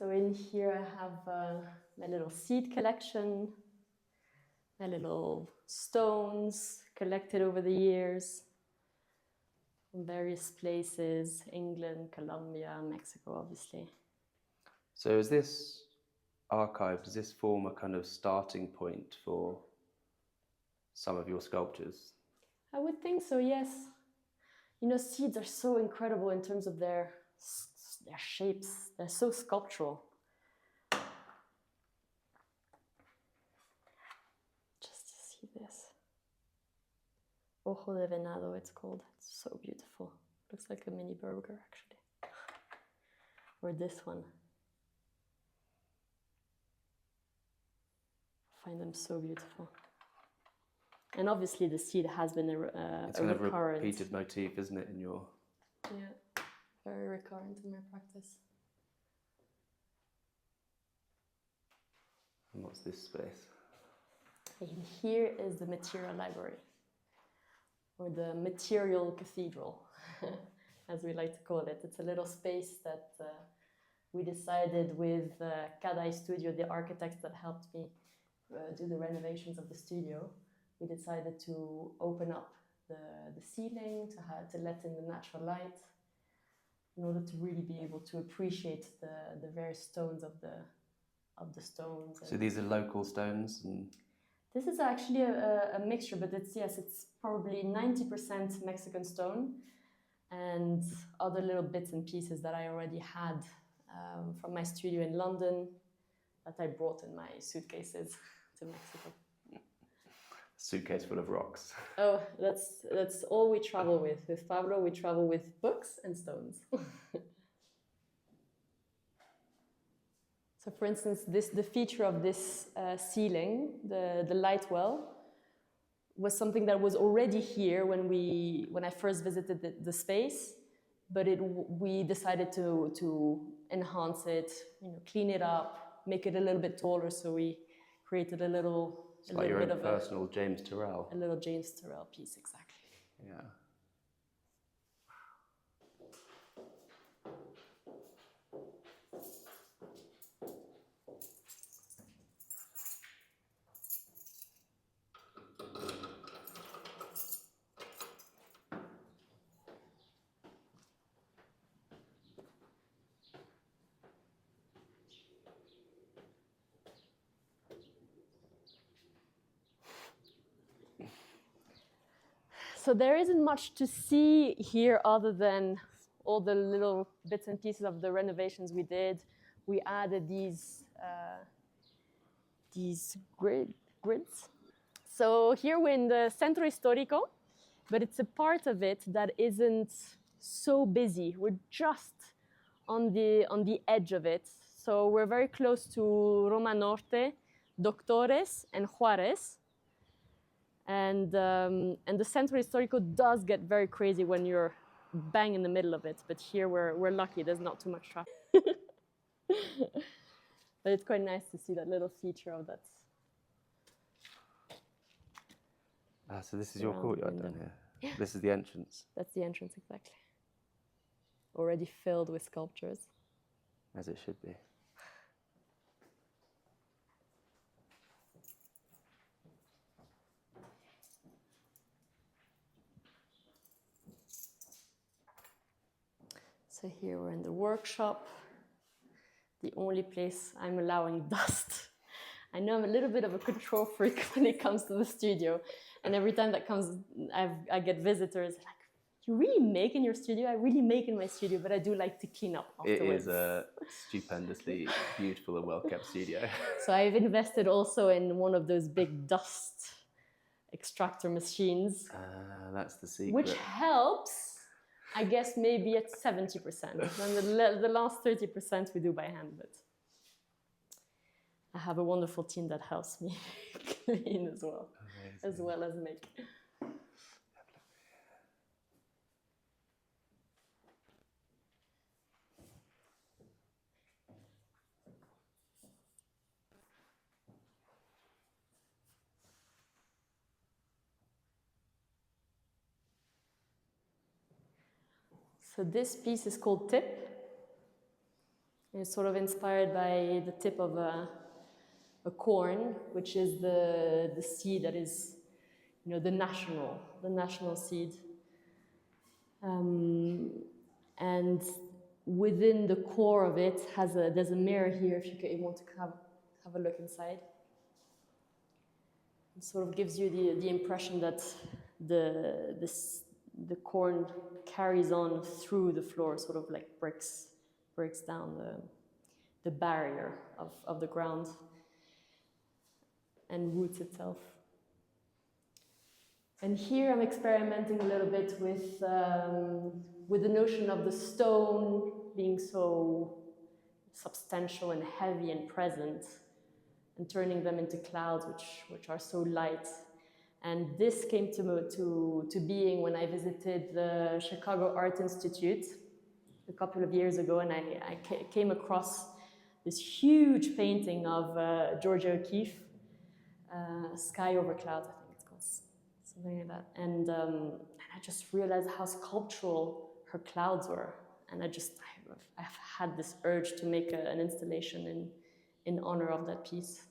So in here I have my little seed collection, my little stones collected over the years from various places, England, Colombia, Mexico, obviously. So is this archive, does this form a kind of starting point for some of your sculptures? I would think so, yes. You know, seeds are so incredible in terms of their shapes. They're so sculptural. Just to see this. Ojo de venado, it's called. It's so beautiful. Looks like a mini burger, actually. Or this one. I find them so beautiful. And obviously the seed has been It's a kind of a recurrent. repeated motif, isn't it, in your... Yeah, very recurrent in my practice. And what's this space? And here is the material library, or the material cathedral, as we like to call it. It's a little space that we decided with Kadai Studio, the architects that helped me do the renovations of the studio. We decided to open up the ceiling, to let in the natural light, in order to really be able to appreciate the various stones of the stones. So these are local stones? And this is actually a mixture, but it's probably 90% Mexican stone and other little bits and pieces that I already had from my studio in London that I brought in my suitcases to Mexico. Suitcase full of rocks. Oh, that's all we travel with. With Pablo, we travel with books and stones. So, for instance, the feature of this ceiling, the light well, was something that was already here when I first visited the space, but we decided to enhance it, clean it up, make it a little bit taller. So we created a little. It's like your own personal James Turrell. A little James Turrell piece, exactly. Yeah. So there isn't much to see here other than all the little bits and pieces of the renovations we did. We added these grids. So here we're in the Centro Histórico, but it's a part of it that isn't so busy. We're just on the edge of it. So we're very close to Roma Norte, Doctores, and Juarez. And the Centro Histórico does get very crazy when you're bang in the middle of it. But here we're lucky, there's not too much traffic. But it's quite nice to see that little feature of that. So this is your courtyard down here? Yeah. This is the entrance? That's the entrance, exactly. Already filled with sculptures. As it should be. So here we're in the workshop, the only place I'm allowing dust. I know I'm a little bit of a control freak when it comes to the studio. And every time that comes, I get visitors like, you really make in your studio? I really make in my studio, but I do like to clean up afterwards. It is a stupendously beautiful and well-kept studio. So I've invested also in one of those big dust extractor machines. That's the secret. Which helps, I guess, maybe at 70%. Then the last 30% we do by hand, but I have a wonderful team that helps me clean as well. Amazing. As well as make. So this piece is called Tip. It's sort of inspired by the tip of a corn, which is the seed that is, you know, the national seed. And within the core of it there's a mirror here if you want to have a look inside. It sort of gives you the impression that the corn carries on through the floor, sort of like breaks down the barrier of the ground and roots itself. And here I'm experimenting a little bit with the notion of the stone being so substantial and heavy and present, and turning them into clouds which are so light. And this came to being when I visited the Chicago Art Institute a couple of years ago, and I came across this huge painting of Georgia O'Keeffe, Sky Over Clouds, I think it's called, something like that. And I just realized how sculptural her clouds were, and I've had this urge to make an installation in honor of that piece.